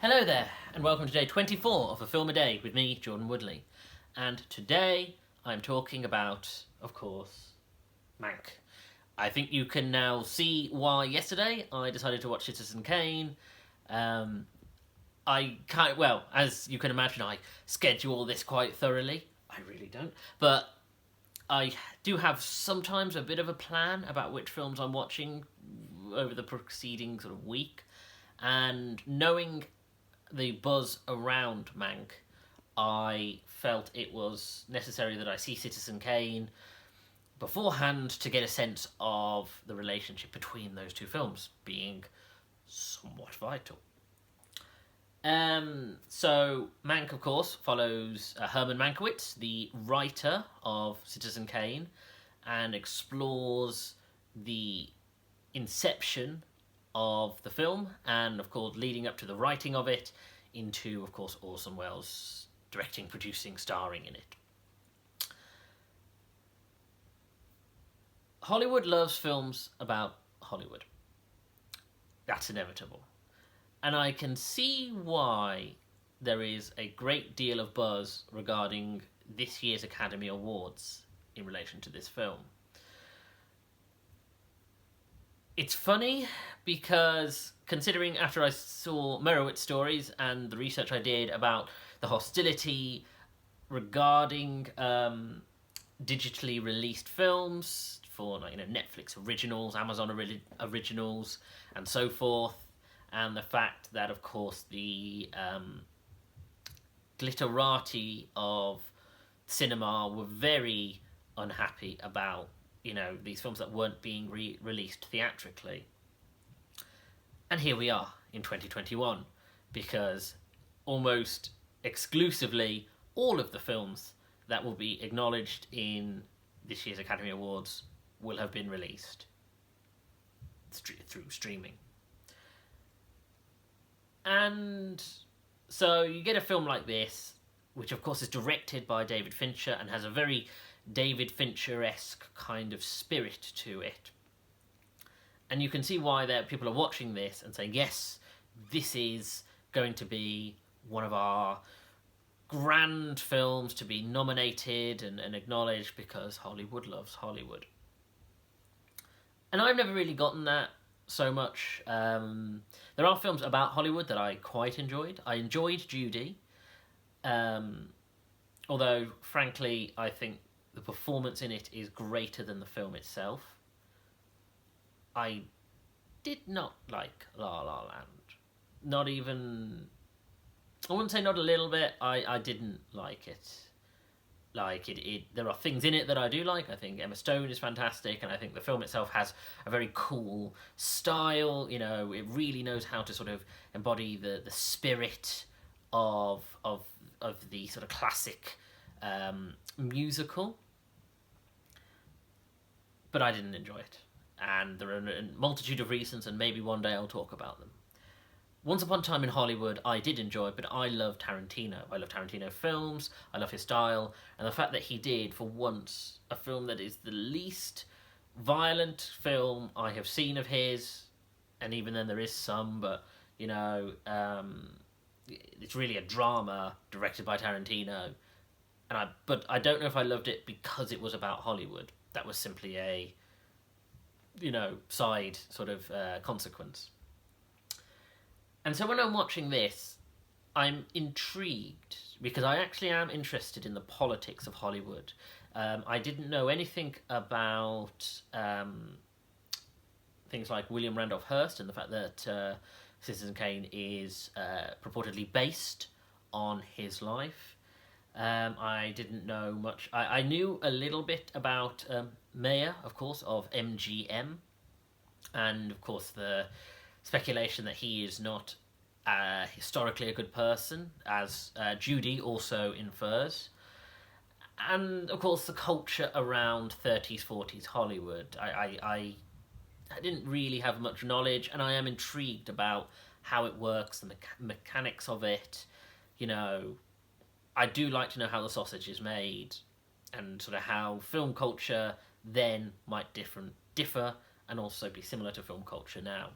Hello there, and welcome to day 24 of A Film a Day with me, Jordan Woodley. And today I'm talking about, of course, Mank. I think you can now see why yesterday I decided to watch Citizen Kane. As you can imagine, I schedule this quite thoroughly. I really don't. But I do have sometimes a bit of a plan about which films I'm watching over the preceding sort of week. And knowing the buzz around Mank, I felt it was necessary that I see Citizen Kane beforehand to get a sense of the relationship between those two films being somewhat vital. So Mank, of course, follows Herman Mankiewicz, the writer of Citizen Kane, and explores the inception of the film, and of course leading up to the writing of it, into of course Orson Welles directing, producing, starring in it. Hollywood loves films about Hollywood. That's inevitable. And I can see why there is a great deal of buzz regarding this year's Academy Awards in relation to this film. It's funny because, considering after I saw Merowitz stories and the research I did about the hostility regarding digitally released films for Netflix originals, Amazon originals, and so forth, and the fact that, of course, the glitterati of cinema were very unhappy about these films that weren't being released theatrically. And here we are in 2021, because almost exclusively all of the films that will be acknowledged in this year's Academy Awards will have been released through streaming. And so you get a film like this, which of course is directed by David Fincher and has a very David Fincher-esque kind of spirit to it. And you can see why people are watching this and saying, yes, this is going to be one of our grand films to be nominated and acknowledged, because Hollywood loves Hollywood. And I've never really gotten that so much. There are films about Hollywood that I quite enjoyed. I enjoyed Judy. Although, frankly, I think the performance in it is greater than the film itself. I did not like La La Land. Not even... I wouldn't say not a little bit. I didn't like it. There are things in it that I do like. I think Emma Stone is fantastic, and I think the film itself has a very cool style. It really knows how to sort of embody the spirit of the sort of classic musical. But I didn't enjoy it, and there are a multitude of reasons, and maybe one day I'll talk about them. Once Upon a Time in Hollywood I did enjoy, but I love Tarantino. I love Tarantino films, I love his style, and the fact that he did, for once, a film that is the least violent film I have seen of his, and even then there is some, but, it's really a drama directed by Tarantino, but I don't know if I loved it because it was about Hollywood. That was simply a, side sort of consequence. And so when I'm watching this, I'm intrigued, because I actually am interested in the politics of Hollywood. I didn't know anything about things like William Randolph Hearst and the fact that Citizen Kane is purportedly based on his life. I didn't know much. I knew a little bit about Mayer, of course, of MGM, and of course the speculation that he is not historically a good person, as Judy also infers. And of course the culture around 30s, 40s Hollywood. I didn't really have much knowledge, and I am intrigued about how it works, the mechanics of it. I do like to know how the sausage is made, and sort of how film culture then might differ and also be similar to film culture now.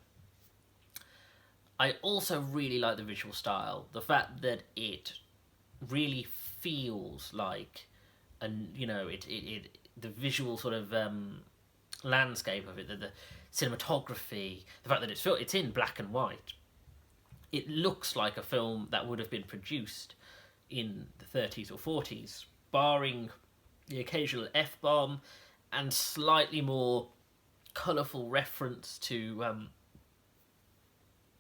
I also really like the visual style. The fact that it really feels like, and the visual sort of landscape of it, the cinematography, the fact that it's in black and white. It looks like a film that would have been produced in the 30s or 40s, barring the occasional F bomb and slightly more colourful reference to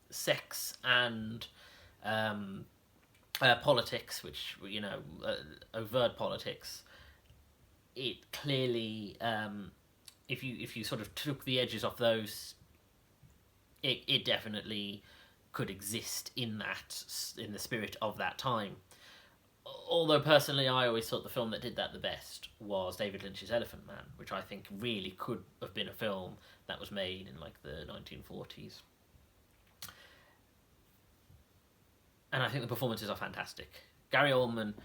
sex and politics, which overt politics. It clearly, if you sort of took the edges off those, it definitely could exist in the spirit of that time. Although personally, I always thought the film that did that the best was David Lynch's Elephant Man, which I think really could have been a film that was made in like the 1940s. And I think the performances are fantastic. Gary Oldman.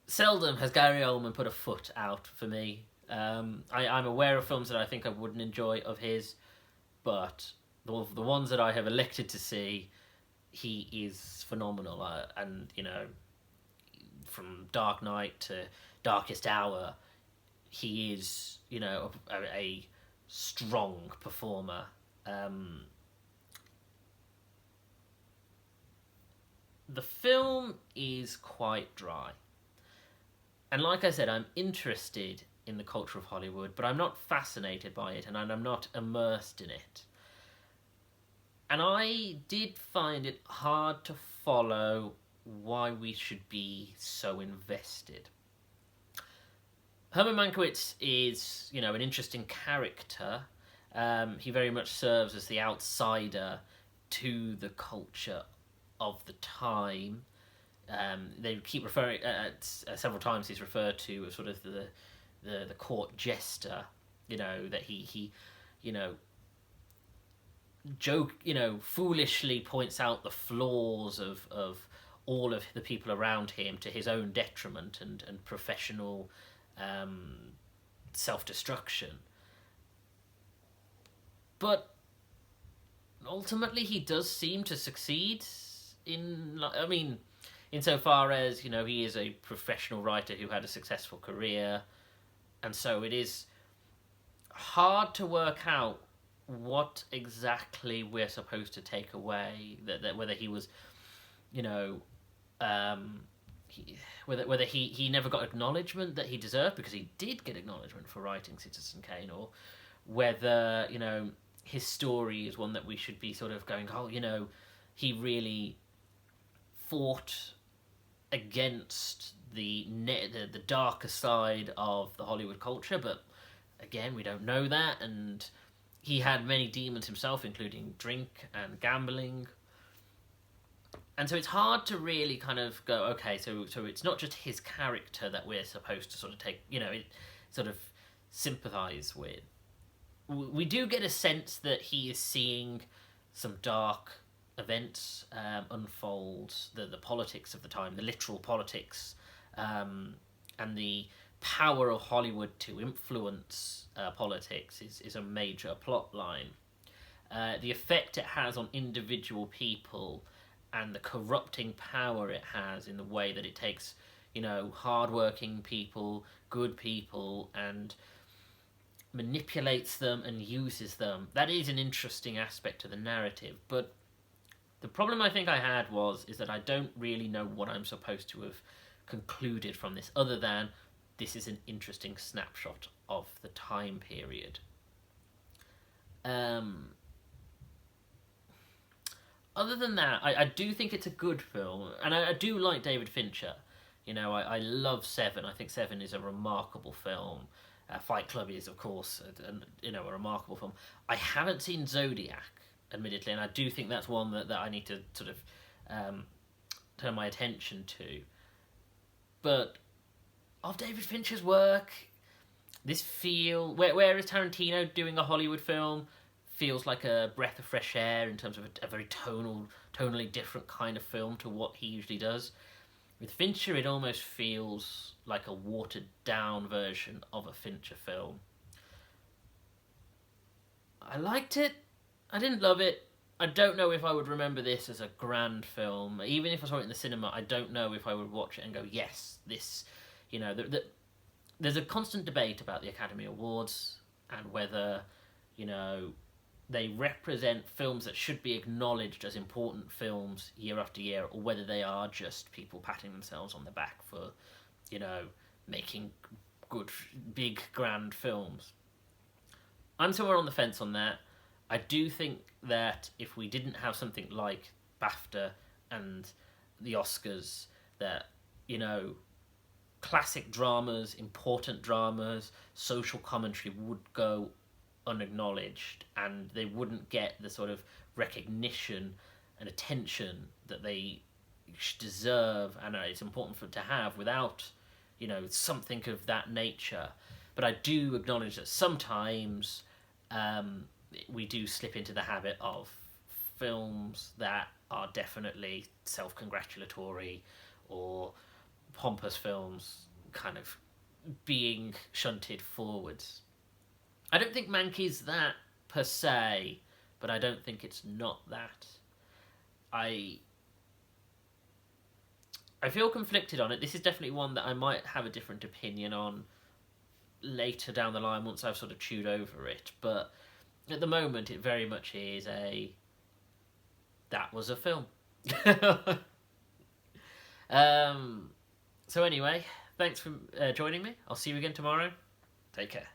Seldom has Gary Oldman put a foot out for me. I'm aware of films that I think I wouldn't enjoy of his, but the ones that I have elected to see, he is phenomenal. And from Dark Knight to Darkest Hour, he is a strong performer. The film is quite dry. And like I said, I'm interested in the culture of Hollywood, but I'm not fascinated by it, and I'm not immersed in it. And I did find it hard to follow why we should be so invested. Herman Mankiewicz is, an interesting character. He very much serves as the outsider to the culture of the time. They keep referring several times. He's referred to as sort of the court jester. That he joke, foolishly points out the flaws of all of the people around him to his own detriment and professional self-destruction. But ultimately, he does seem to succeed insofar as, he is a professional writer who had a successful career, and so it is hard to work out what exactly we're supposed to take away, that whether he was, whether he never got acknowledgement that he deserved, because he did get acknowledgement for writing Citizen Kane, or whether, his story is one that we should be sort of going, he really fought against the darker side of the Hollywood culture, but again, we don't know that, and he had many demons himself, including drink and gambling. And so it's hard to really kind of go, okay, so it's not just his character that we're supposed to sort of take, sort of sympathise with. We do get a sense that he is seeing some dark events unfold, the politics of the time, the literal politics, and the power of Hollywood to influence politics is a major plot line. The effect it has on individual people and the corrupting power it has in the way that it takes, hard-working people, good people, and manipulates them and uses them. That is an interesting aspect to the narrative, but the problem I think I had is that I don't really know what I'm supposed to have concluded from this, other than this is an interesting snapshot of the time period. Other than that, I do think it's a good film, and I do like David Fincher. I love Seven. I think Seven is a remarkable film. Fight Club is, of course, a remarkable film. I haven't seen Zodiac, admittedly, and I do think that's one that I need to sort of turn my attention to. But of David Fincher's work, where is Tarantino doing a Hollywood film, feels like a breath of fresh air in terms of a very tonally different kind of film to what he usually does. With Fincher, it almost feels like a watered-down version of a Fincher film. I liked it. I didn't love it. I don't know if I would remember this as a grand film. Even if I saw it in the cinema, I don't know if I would watch it and go, yes, this, you know, there's a constant debate about the Academy Awards and whether, you know, they represent films that should be acknowledged as important films year after year, or whether they are just people patting themselves on the back for, you know, making good, big, grand films. I'm somewhere on the fence on that. I do think that if we didn't have something like BAFTA and the Oscars, that, you know, classic dramas, important dramas, social commentary would go unacknowledged, and they wouldn't get the sort of recognition and attention that they deserve, and it's important for to have without, you know, something of that nature. But I do acknowledge that sometimes we do slip into the habit of films that are definitely self-congratulatory or pompous films kind of being shunted forwards. I don't think Mank is that per se, but I don't think it's not that. I feel conflicted on it. This is definitely one that I might have a different opinion on later down the line once I've sort of chewed over it. But at the moment, it very much is that was a film. So anyway, thanks for joining me. I'll see you again tomorrow. Take care.